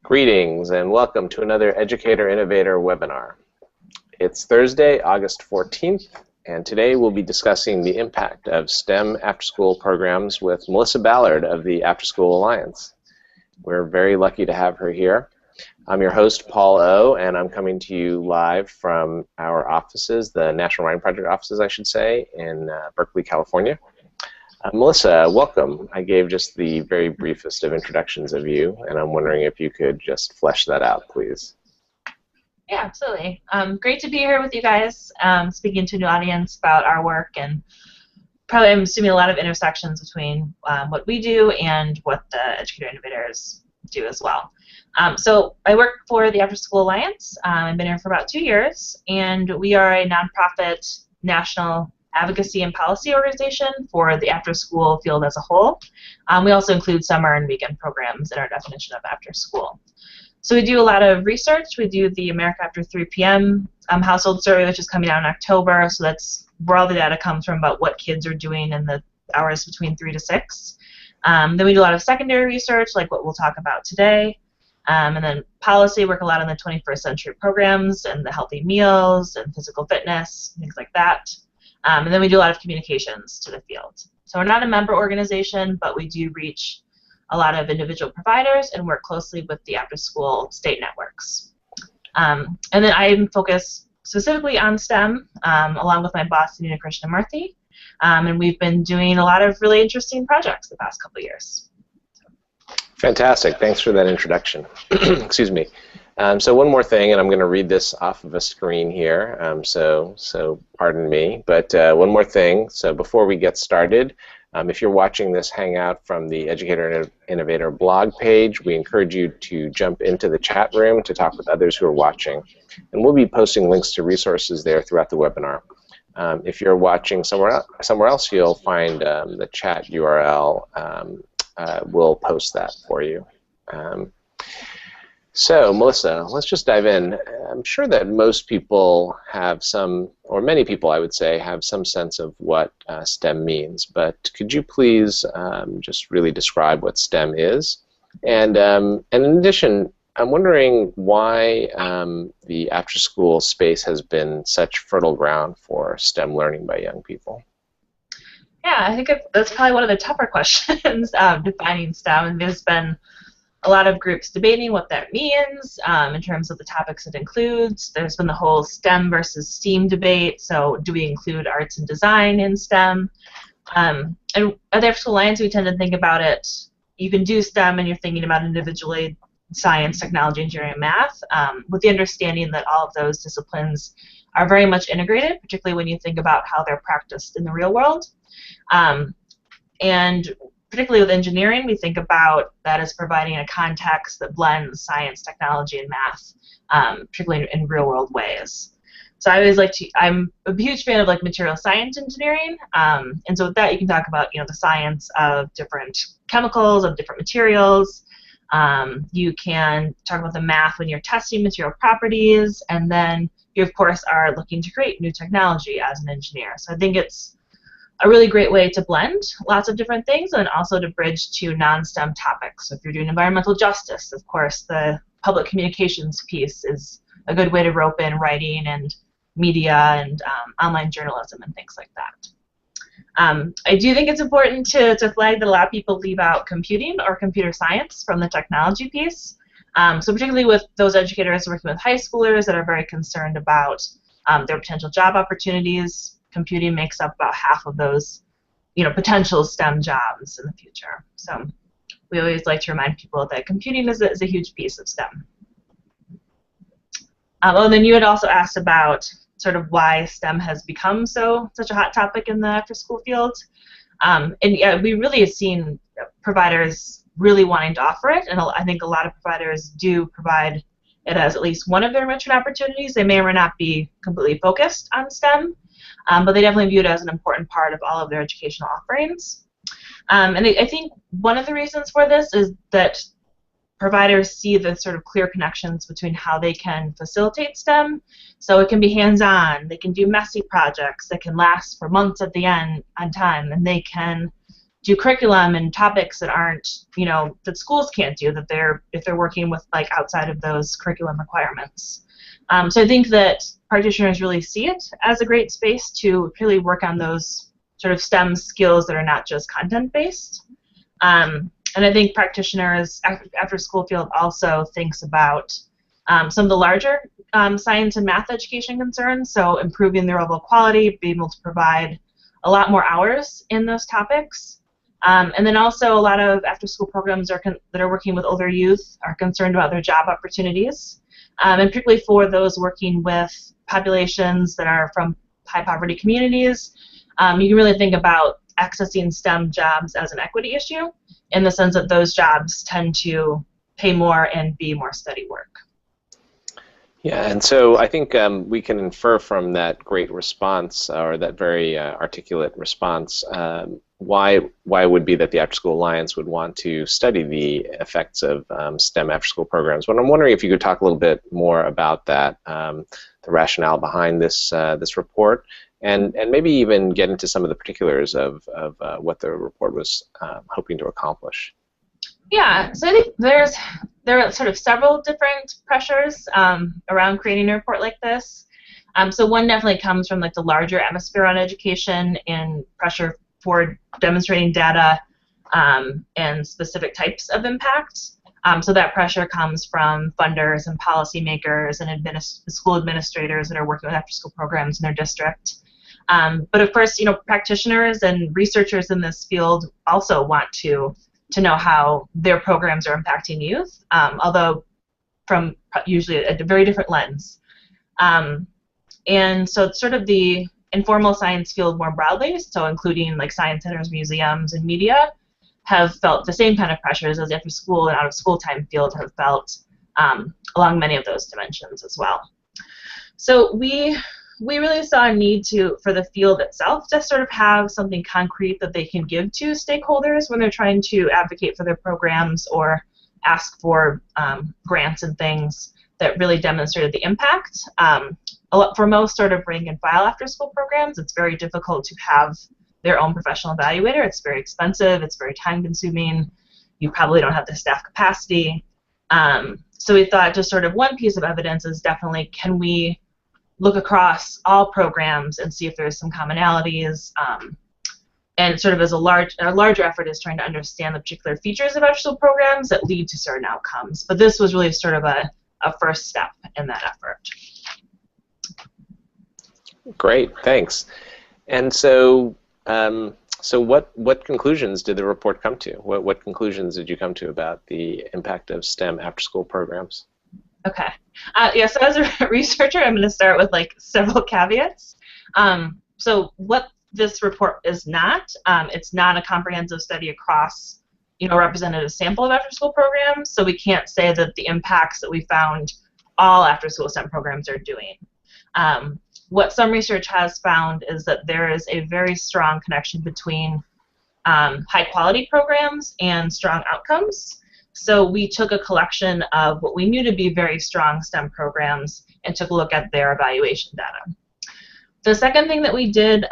Greetings and welcome to another Educator Innovator webinar. It's Thursday, August 14th, and today we'll be discussing the impact of STEM after-school programs with Melissa Ballard of the Afterschool Alliance. We're very lucky to have her here. I'm your host, Paul O, and I'm coming to you live from our offices, the National Writing Project offices, I should say, in Berkeley, California. Melissa, welcome. I gave just the very briefest of introductions of you, and I'm wondering if you could just flesh that out, please. Yeah, absolutely. Great to be here with you guys, speaking to a new audience about our work, and probably I'm assuming a lot of intersections between what we do and what the Educator Innovators do as well. So I work for the Afterschool Alliance. I've been here for about 2 years, and we are a nonprofit national advocacy and policy organization for the after-school field as a whole. We also include summer and weekend programs in our definition of after-school. So we do a lot of research. We do the America After 3 p.m. Household survey, which is coming out in October. So that's where all the data comes from about what kids are doing in the hours between 3 to 6. Then we do a lot of secondary research, like what we'll talk about today. And then policy, work a lot on the 21st century programs and the healthy meals and physical fitness, things like that. And then we do a lot of communications to the field. So we're not a member organization, but we do reach a lot of individual providers and work closely with the after-school state networks. And then I'm focused specifically on STEM, along with my boss, Nina Krishnamurthy. And we've been doing a lot of really interesting projects the past couple of years. Fantastic. Thanks for that introduction. Excuse me. So one more thing, and I'm going to read this off of a screen here, so pardon me. But one more thing, so before we get started, if you're watching this hangout from the Educator Innovator blog page, we encourage you to jump into the chat room to talk with others who are watching. And we'll be posting links to resources there throughout the webinar. If you're watching somewhere else, you'll find the chat URL. We'll post that for you. So, Melissa, let's just dive in. I'm sure that most people have some, or many people, I would say, have some sense of what STEM means. But could you please just really describe what STEM is? And in addition, I'm wondering why the after-school space has been such fertile ground for STEM learning by young people. Yeah, I think that's probably one of the tougher questions, defining STEM. And there's been a lot of groups debating what that means in terms of the topics it includes. There's been the whole STEM versus STEAM debate. So do we include arts and design in STEM? And at the Afterschool Alliance, we tend to think about it, you can do STEM and you're thinking about individually science, technology, engineering, and math, with the understanding that all of those disciplines are very much integrated, particularly when you think about how they're practiced in the real world. And particularly with engineering, we think about that as providing a context that blends science, technology, and math, particularly in real-world ways. So I always I'm a huge fan of material science engineering, and so with that you can talk about the science of different chemicals, of different materials. You can talk about the math when you're testing material properties, and then you of course are looking to create new technology as an engineer. So I think it's a really great way to blend lots of different things and also to bridge to non-STEM topics. So if you're doing environmental justice, of course, the public communications piece is a good way to rope in writing and media and online journalism and things like that. I do think it's important to flag that a lot of people leave out computing or computer science from the technology piece. So particularly with those educators working with high schoolers that are very concerned about their potential job opportunities, computing makes up about half of those, potential STEM jobs in the future. So we always like to remind people that computing is a huge piece of STEM. And then you had also asked about sort of why STEM has become such a hot topic in the after-school field. And yeah, we really have seen providers really wanting to offer it, and I think a lot of providers do provide it as at least one of their enrichment opportunities. They may or may not be completely focused on STEM, but they definitely view it as an important part of all of their educational offerings. And I think one of the reasons for this is that providers see the sort of clear connections between how they can facilitate STEM. So it can be hands-on, they can do messy projects that can last for months at the end on time, and they can do curriculum and topics that aren't, that schools can't do, if they're working with like outside of those curriculum requirements. So I think that practitioners really see it as a great space to really work on those sort of STEM skills that are not just content-based. And I think practitioners, after school field also thinks about some of the larger science and math education concerns, so improving their overall quality, being able to provide a lot more hours in those topics. And then also a lot of after-school programs that are working with older youth are concerned about their job opportunities, and particularly for those working with populations that are from high-poverty communities. You can really think about accessing STEM jobs as an equity issue in the sense that those jobs tend to pay more and be more steady work. Yeah, and so I think we can infer from that great response, or that very articulate response, why would be that the Afterschool Alliance would want to study the effects of STEM after-school programs. But I'm wondering if you could talk a little bit more about that, the rationale behind this report, and maybe even get into some of the particulars of what the report was hoping to accomplish. Yeah, so I think there are sort of several different pressures around creating a report like this. So one definitely comes from like the larger atmosphere on education and pressure for demonstrating data and specific types of impact. So that pressure comes from funders and policymakers and school administrators that are working with after-school programs in their district. But of course, practitioners and researchers in this field also want to know how their programs are impacting youth, although from usually a very different lens. And so it's sort of the informal science field more broadly, so including like science centers, museums, and media, have felt the same kind of pressures as the after school and out of school time field have felt along many of those dimensions as well. So we really saw a need for the field itself to sort of have something concrete that they can give to stakeholders when they're trying to advocate for their programs or ask for grants and things that really demonstrated the impact. For most sort of rank and file after school programs, it's very difficult to have their own professional evaluator. It's very expensive, it's very time consuming, you probably don't have the staff capacity. So we thought just sort of one piece of evidence is definitely, can we look across all programs and see if there's some commonalities, and sort of as a larger effort is trying to understand the particular features of after-school programs that lead to certain outcomes. But this was really sort of a first step in that effort. Great, thanks. And so, so what conclusions did the report come to? What conclusions did you come to about the impact of STEM after-school programs? Okay. Yeah, so as a researcher, I'm going to start with like several caveats. So what this report is not, it's not a comprehensive study across, a representative sample of after-school programs, so we can't say that the impacts that we found all after-school STEM programs are doing. What some research has found is that there is a very strong connection between high-quality programs and strong outcomes. So we took a collection of what we knew to be very strong STEM programs and took a look at their evaluation data. The second thing that we did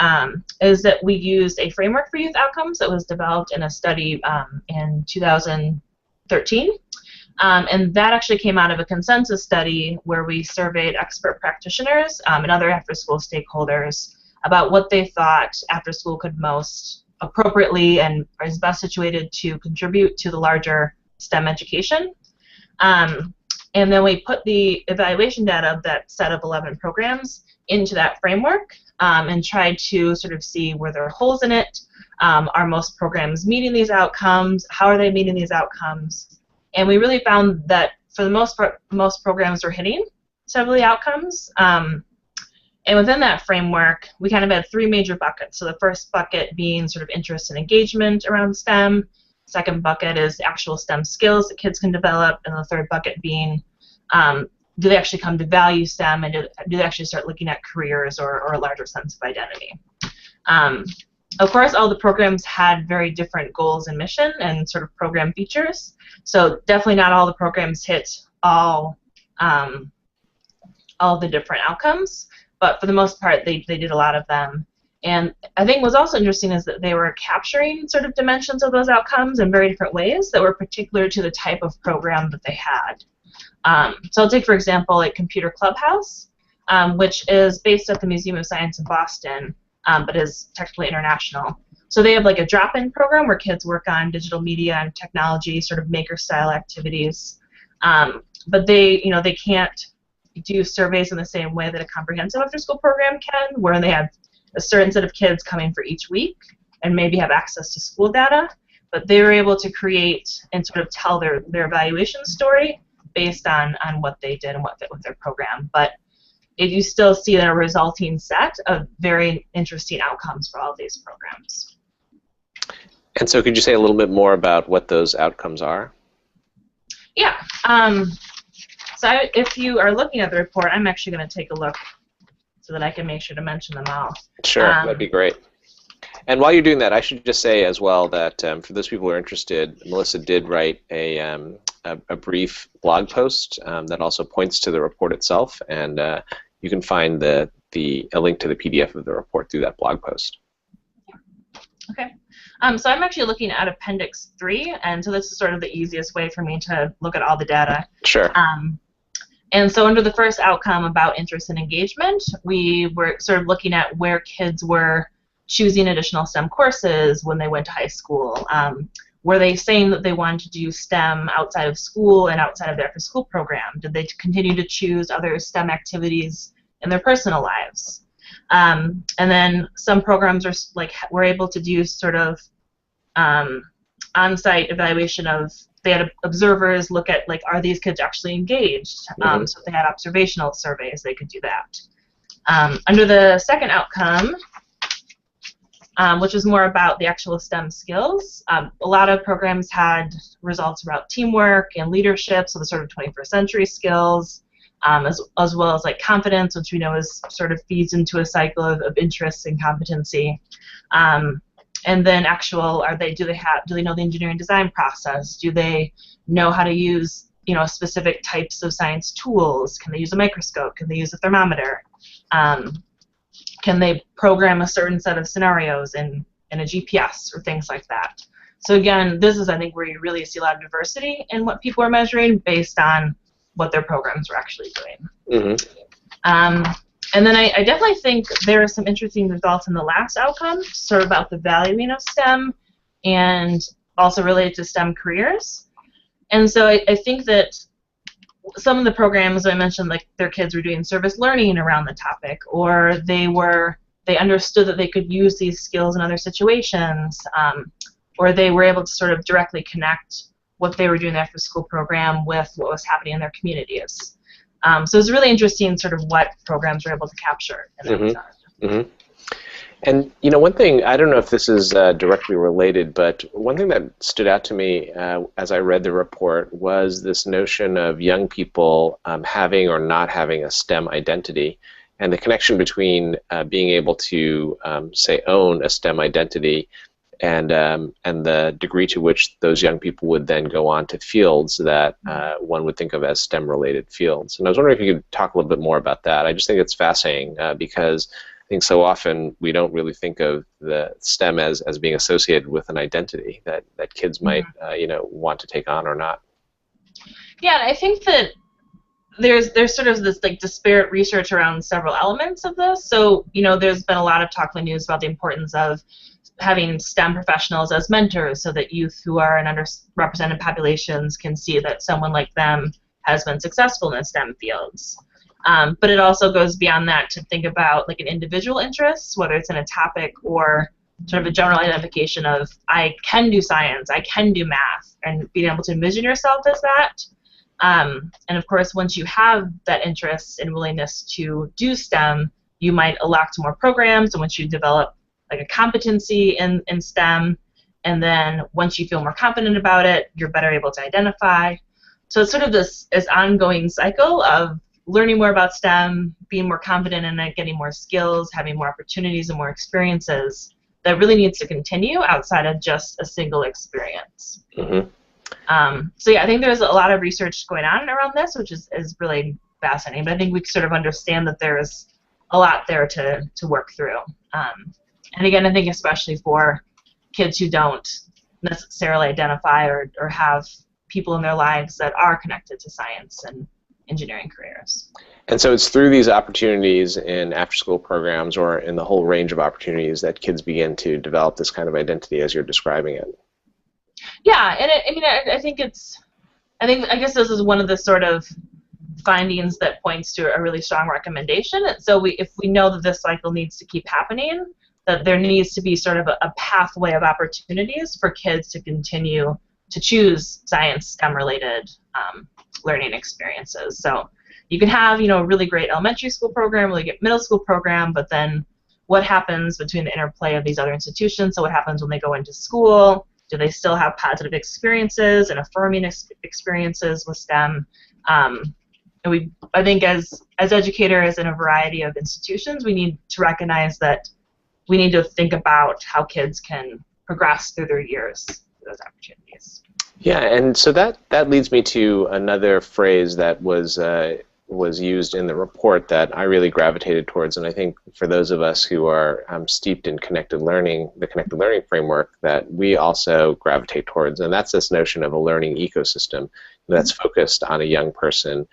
is that we used a framework for youth outcomes that was developed in a study in 2013. And that actually came out of a consensus study where we surveyed expert practitioners and other after-school stakeholders about what they thought after-school could most appropriately and is best situated to contribute to the larger STEM education. And then we put the evaluation data of that set of 11 programs into that framework and tried to sort of see were there holes in it, are most programs meeting these outcomes, how are they meeting these outcomes, and we really found that for the most part, most programs were hitting several of the outcomes. And within that framework, we kind of had three major buckets. So the first bucket being sort of interest and engagement around STEM. Second bucket is actual STEM skills that kids can develop, and the third bucket being do they actually come to value STEM, and do they actually start looking at careers or a larger sense of identity. Of course, all the programs had very different goals and mission and sort of program features, so definitely not all the programs hit all the different outcomes, but for the most part they did a lot of them. And I think what's also interesting is that they were capturing sort of dimensions of those outcomes in very different ways that were particular to the type of program that they had. So I'll take, for example, like Computer Clubhouse, which is based at the Museum of Science in Boston, but is technically international. So they have like a drop-in program where kids work on digital media and technology, sort of maker-style activities. But they can't do surveys in the same way that a comprehensive after-school program can, where they have a certain set of kids coming for each week and maybe have access to school data. But they were able to create and sort of tell their evaluation story based on what they did and what fit with their program. But you still see a resulting set of very interesting outcomes for all of these programs. And so could you say a little bit more about what those outcomes are? Yeah. So if you are looking at the report, I'm actually going to take a look so that I can make sure to mention them all. Sure, that'd be great. And while you're doing that, I should just say as well that for those people who are interested, Melissa did write a brief blog post that also points to the report itself, and you can find a link to the PDF of the report through that blog post. Okay. So I'm actually looking at Appendix 3, and so this is sort of the easiest way for me to look at all the data. Sure. And so under the first outcome about interest and engagement, we were sort of looking at where kids were choosing additional STEM courses when they went to high school. Were they saying that they wanted to do STEM outside of school and outside of their after-school program? Did they continue to choose other STEM activities in their personal lives? And then some programs were able to do sort of on-site evaluation of, they had observers look at, like, are these kids actually engaged? So if they had observational surveys, they could do that. Under the second outcome, which is more about the actual STEM skills, a lot of programs had results about teamwork and leadership, so the sort of 21st century skills, as well as like confidence, which we know is sort of feeds into a cycle of interest and competency. And then do they know the engineering design process? Do they know how to use specific types of science tools? Can they use a microscope? Can they use a thermometer? Can they program a certain set of scenarios in a GPS or things like that? So again, this is, I think, where you really see a lot of diversity in what people are measuring based on what their programs are actually doing. And then I definitely think there are some interesting results in the last outcome, sort of about the valuing of STEM and also related to STEM careers. And so I think that some of the programs I mentioned, like their kids were doing service learning around the topic, or they understood that they could use these skills in other situations, or they were able to sort of directly connect what they were doing in the after-school program with what was happening in their communities. So it's really interesting sort of what programs were able to capture in that regard. And one thing, I don't know if this is directly related, but one thing that stood out to me as I read the report was this notion of young people having or not having a STEM identity, and the connection between being able to, say, own a STEM identity and the degree to which those young people would then go on to fields that one would think of as STEM-related fields. And I was wondering if you could talk a little bit more about that. I just think it's fascinating because I think so often we don't really think of the STEM as being associated with an identity that kids might want to take on or not. Yeah, I think that there's sort of this like disparate research around several elements of this. So there's been a lot of talk in the news about the importance of having STEM professionals as mentors so that youth who are in underrepresented populations can see that someone like them has been successful in the STEM fields. But it also goes beyond that to think about like an individual interest, whether it's in a topic or sort of a general identification of I can do science, I can do math, and being able to envision yourself as that. And of course, once you have that interest and willingness to do STEM, you might elect more programs, and once you develop like a competency in STEM, and then once you feel more confident about it, you're better able to identify. So it's sort of this ongoing cycle of learning more about STEM, being more confident in it, getting more skills, having more opportunities and more experiences that really needs to continue outside of just a single experience. So yeah, I think there's a lot of research going on around this, which is really fascinating, but I think we sort of understand that there's a lot there to work through. And again, I think especially for kids who don't necessarily identify or have people in their lives that are connected to science and engineering careers. And so it's through these opportunities in after-school programs or in the whole range of opportunities that kids begin to develop this kind of identity as you're describing it. Yeah, and I guess this is one of the sort of findings that points to a really strong recommendation. And so if we know that this cycle needs to keep happening, that there needs to be sort of a pathway of opportunities for kids to continue to choose science STEM-related learning experiences. So you can have, a really great elementary school program, really good middle school program, but then what happens between the interplay of these other institutions? So what happens when they go into school? Do they still have positive experiences and affirming experiences with STEM? I think as educators in a variety of institutions, we need to recognize that we need to think about how kids can progress through their years through those opportunities. Yeah, and so that leads me to another phrase that was used in the report that I really gravitated towards, and I think for those of us who are steeped in connected learning, the connected learning framework, that we also gravitate towards, and that's this notion of a learning ecosystem that's focused on a young person,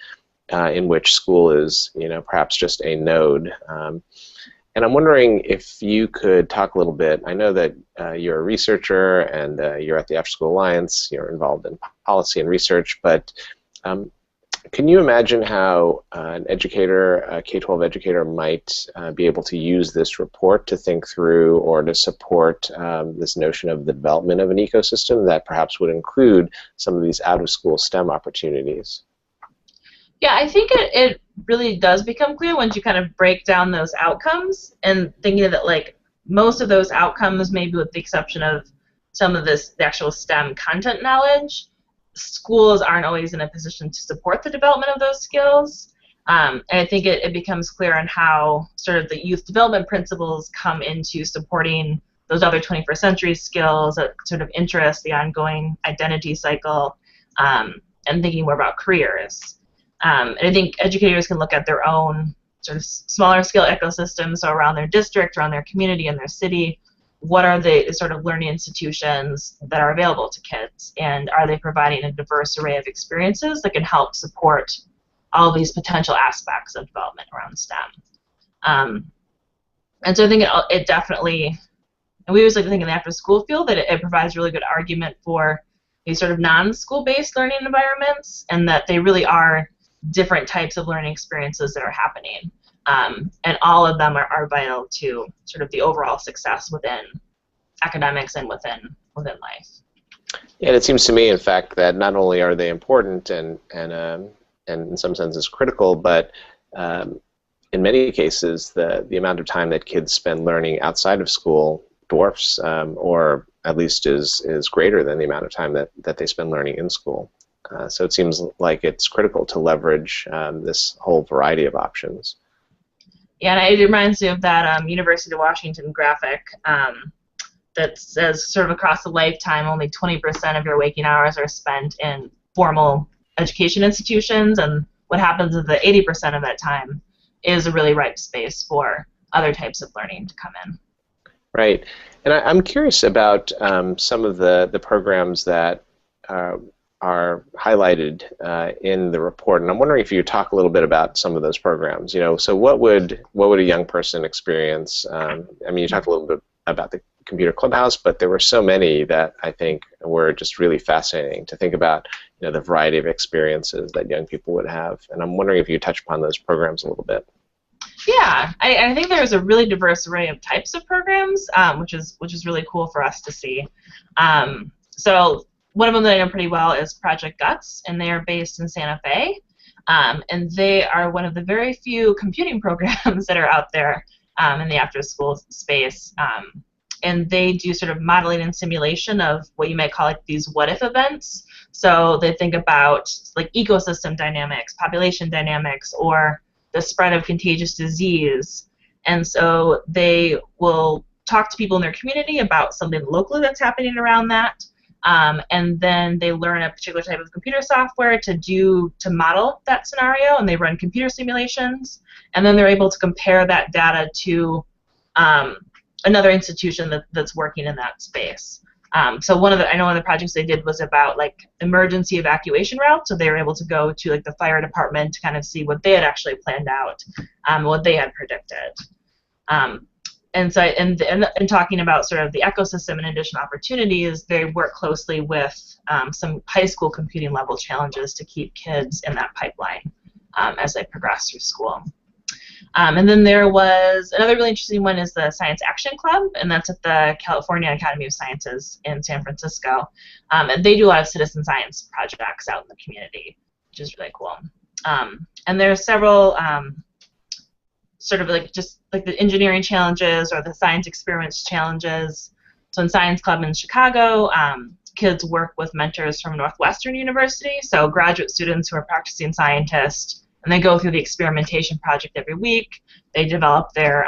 in which school is, perhaps just a node. And I'm wondering if you could talk a little bit. I know that you're a researcher and you're at the Afterschool Alliance. You're involved in policy and research, but can you imagine how an educator, a K-12 educator, might be able to use this report to think through or to support this notion of the development of an ecosystem that perhaps would include some of these out-of-school STEM opportunities? Yeah, I think it really does become clear once you kind of break down those outcomes and thinking that like most of those outcomes, maybe with the exception of some of the actual STEM content knowledge, schools aren't always in a position to support the development of those skills. And I think it becomes clear on how sort of the youth development principles come into supporting those other 21st century skills, that sort of interest, the ongoing identity cycle, and thinking more about careers. And I think educators can look at their own sort of smaller scale ecosystems, so around their district, around their community and their city. What are the sort of learning institutions that are available to kids, and are they providing a diverse array of experiences that can help support all these potential aspects of development around STEM? And so I think it definitely, and we always like to think in the after-school field that it provides a really good argument for these sort of non-school-based learning environments, and that they really are different types of learning experiences that are happening. And all of them are vital to sort of the overall success within academics and within life. Yeah, and it seems to me, in fact, that not only are they important and in some senses critical, but in many cases, the amount of time that kids spend learning outside of school dwarfs, or at least is greater than the amount of time that they spend learning in school. So it seems like it's critical to leverage this whole variety of options. Yeah, and it reminds me of that University of Washington graphic that says sort of across a lifetime, only 20% of your waking hours are spent in formal education institutions, and what happens is that 80% of that time is a really ripe space for other types of learning to come in. Right, and I'm curious about some of the programs that are highlighted in the report, and I'm wondering if you could talk a little bit about some of those programs. So what would a young person experience? I mean, you talked a little bit about the Computer Clubhouse, but there were so many that I think were just really fascinating to think about. The variety of experiences that young people would have, and I'm wondering if you could touch upon those programs a little bit. Yeah, I think there's a really diverse array of types of programs, which is really cool for us to see. So one of them that I know pretty well is Project Guts, and they are based in Santa Fe, and they are one of the very few computing programs that are out there in the after-school space, and they do sort of modeling and simulation of what you might call like these what-if events. So they think about like ecosystem dynamics, population dynamics, or the spread of contagious disease, and so they will talk to people in their community about something locally that's happening around that. And then they learn a particular type of computer software to model that scenario, and they run computer simulations, and then they're able to compare that data to another institution that's working in that space. So I know one of the projects they did was about like emergency evacuation routes. So they were able to go to like the fire department to kind of see what they had actually planned out, what they had predicted. And so, and talking about sort of the ecosystem and additional opportunities, they work closely with some high school computing level challenges to keep kids in that pipeline as they progress through school. And then there was another really interesting one is the Science Action Club, and that's at the California Academy of Sciences in San Francisco. And they do a lot of citizen science projects out in the community, which is really cool. And there are several sort of like just like the engineering challenges or the science experiments challenges. So in Science Club in Chicago, kids work with mentors from Northwestern University, so graduate students who are practicing scientists, and they go through the experimentation project every week. They develop their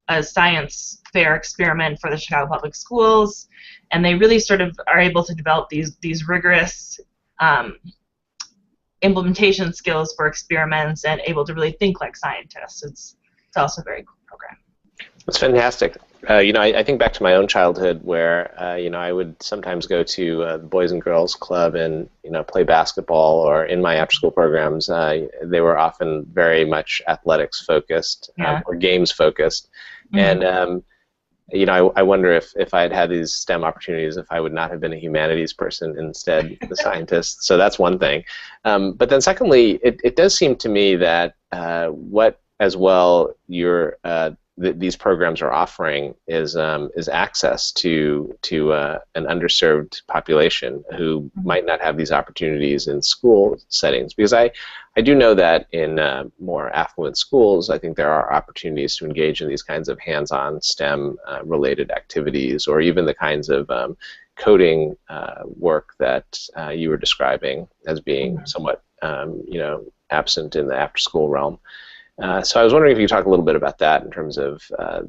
a science fair experiment for the Chicago Public Schools, and they really sort of are able to develop these rigorous implementation skills for experiments and able to really think like scientists. It's also a very cool program. That's fantastic. I think back to my own childhood where, I would sometimes go to the Boys and Girls Club and, play basketball, or in my after-school programs, they were often very much athletics focused, or games focused. Mm-hmm. And, I wonder if I had had these STEM opportunities, if I would not have been a humanities person, instead the scientist. So that's one thing. But then secondly, it does seem to me that what as well these programs are offering is access to an underserved population who might not have these opportunities in school settings. Because I do know that in more affluent schools, I think there are opportunities to engage in these kinds of hands-on STEM related activities, or even the kinds of coding work that you were describing as being somewhat absent in the after-school realm. So I was wondering if you could talk a little bit about that in terms of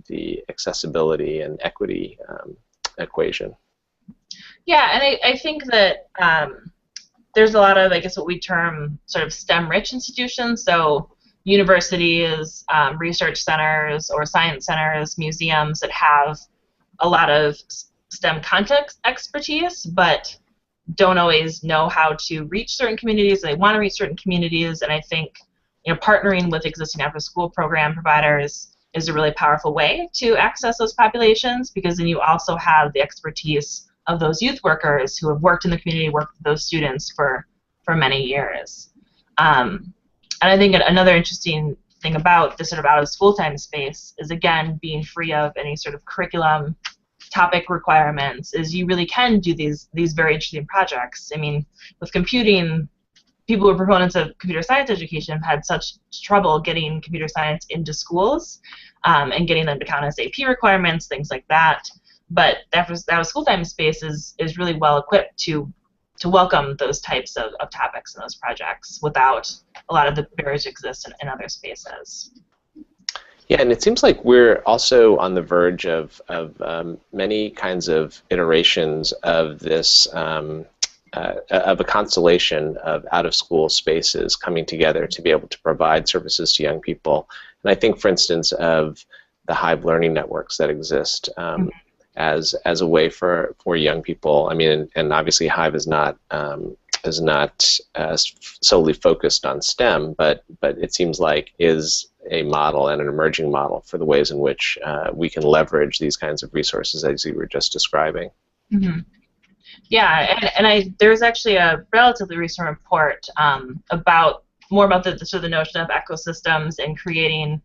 the accessibility and equity equation. Yeah, and I think that there's a lot of, I guess, what we term sort of STEM-rich institutions. So universities, research centers, or science centers, museums that have a lot of STEM context expertise, but don't always know how to reach certain communities. They want to reach certain communities, and I think partnering with existing after-school program providers is a really powerful way to access those populations, because then you also have the expertise of those youth workers who have worked in the community, worked with those students for many years. And I think another interesting thing about this sort of out-of-school time space is, again, being free of any sort of curriculum topic requirements, is you really can do these very interesting projects. I mean, with computing, people who are proponents of computer science education have had such trouble getting computer science into schools and getting them to count as AP requirements, things like that. But that school time space is really well equipped to welcome those types of topics and those projects without a lot of the barriers that exist in other spaces. Yeah, and it seems like we're also on the verge of many kinds of iterations of this of a constellation of out-of-school spaces coming together to be able to provide services to young people. And I think, for instance, of the Hive learning networks that exist as a way for young people. I mean, and obviously Hive is not solely focused on STEM, but it seems like is a model and an emerging model for the ways in which we can leverage these kinds of resources as you were just describing. Mm-hmm. Yeah, and there's actually a relatively recent report about the notion of ecosystems and creating,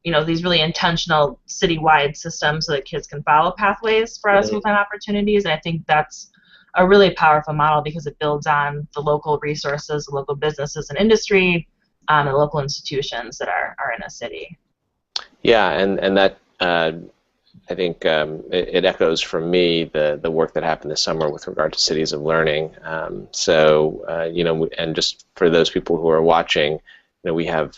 these really intentional citywide systems so that kids can follow pathways for out-of-school time opportunities. And I think that's a really powerful model because it builds on the local resources, the local businesses and industry, and the local institutions that are in a city. Yeah, and that. I think it echoes from me the work that happened this summer with regard to cities of learning. And just for those people who are watching, we have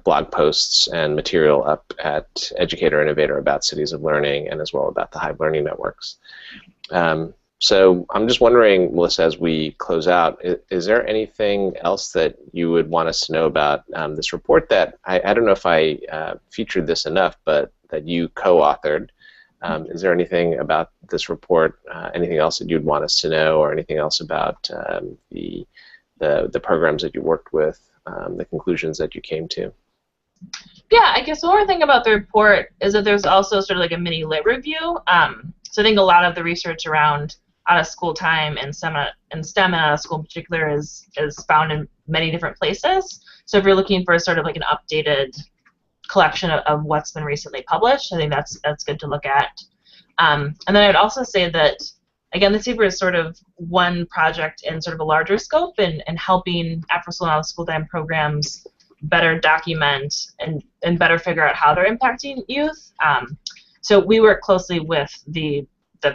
blog posts and material up at Educator Innovator about cities of learning, and as well about the Hive learning networks. So I'm just wondering, Melissa, as we close out, is there anything else that you would want us to know about this report that I don't know if I featured this enough, but that you co-authored? Is there anything about this report, anything else that you'd want us to know, or anything else about the programs that you worked with, the conclusions that you came to? Yeah, I guess one more thing about the report is that there's also sort of like a mini lit review. So I think a lot of the research around out of school time and STEM and out of school in particular is found in many different places. So if you're looking for sort of like an updated collection of what's been recently published, I think that's good to look at. And then I'd also say that, again, this paper is sort of one project in sort of a larger scope and helping after-school and out-of-school time programs better document and better figure out how they're impacting youth. So we work closely with the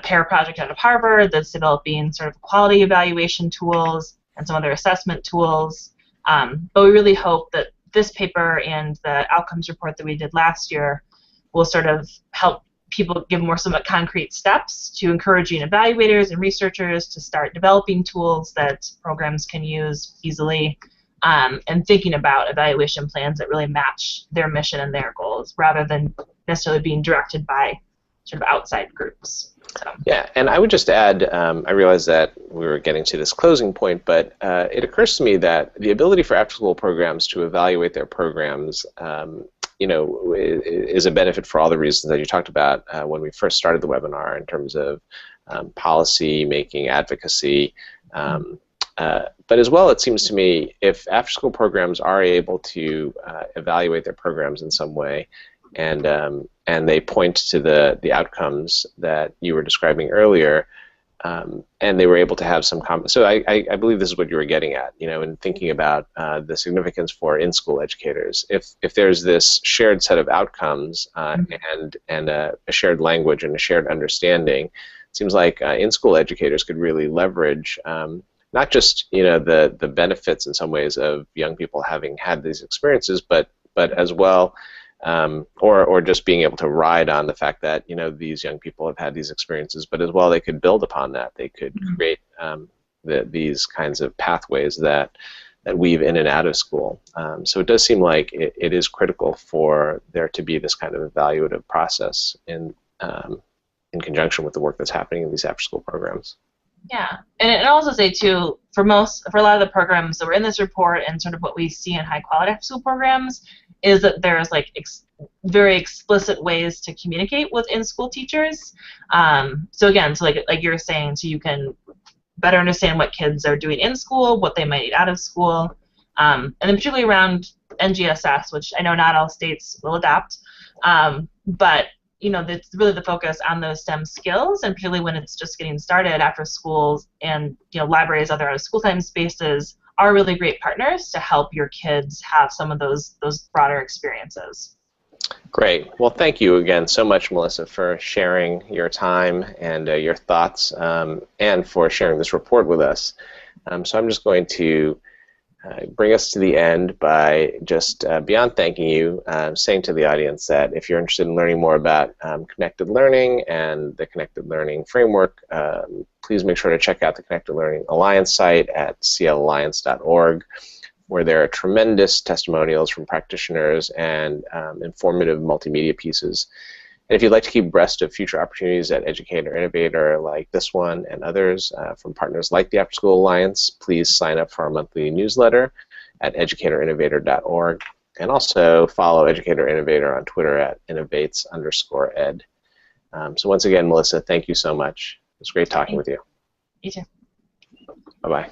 PAIR project out of Harvard that's developing sort of quality evaluation tools and some other assessment tools. But we really hope that this paper and the outcomes report that we did last year will sort of help people give more somewhat concrete steps to encouraging evaluators and researchers to start developing tools that programs can use easily, and thinking about evaluation plans that really match their mission and their goals rather than necessarily being directed by sort of outside groups. So. Yeah, and I would just add, I realize that we were getting to this closing point, but it occurs to me that the ability for after-school programs to evaluate their programs is a benefit for all the reasons that you talked about when we first started the webinar in terms of policy making, advocacy, but as well, it seems to me, if after-school programs are able to evaluate their programs in some way, and they point to the outcomes that you were describing earlier, and they were able to have some so I believe this is what you were getting at, in thinking about the significance for in-school educators. If there's this shared set of outcomes and a shared language and a shared understanding, it seems like in-school educators could really leverage not just the benefits in some ways of young people having had these experiences, but as well. Or just being able to ride on the fact that these young people have had these experiences, but as well they could build upon that. They could create these kinds of pathways that weave in and out of school. So it does seem like it is critical for there to be this kind of evaluative process in conjunction with the work that's happening in these after-school programs. Yeah, and I'll also say too, for a lot of the programs that were in this report and sort of what we see in high-quality after-school programs, is that there's like very explicit ways to communicate with in-school teachers. So again, like you were saying, so you can better understand what kids are doing in school, what they might need out of school, and then particularly around NGSS, which I know not all states will adopt, but that's really the focus on those STEM skills, and particularly when it's just getting started after schools, and libraries, other out-of-school time spaces are really great partners to help your kids have some of those broader experiences. Great. Well, thank you again so much, Melissa, for sharing your time and your thoughts, and for sharing this report with us. So I'm just going to bring us to the end by just beyond thanking you, saying to the audience that if you're interested in learning more about connected learning and the connected learning framework, please make sure to check out the Connected Learning Alliance site at clalliance.org, where there are tremendous testimonials from practitioners and informative multimedia pieces. And if you'd like to keep abreast of future opportunities at Educator Innovator like this one and others from partners like the Afterschool Alliance, please sign up for our monthly newsletter at educatorinnovator.org, and also follow Educator Innovator on Twitter at innovates_ed. So once again, Melissa, thank you so much. It was great talking with you. You too. Bye-bye.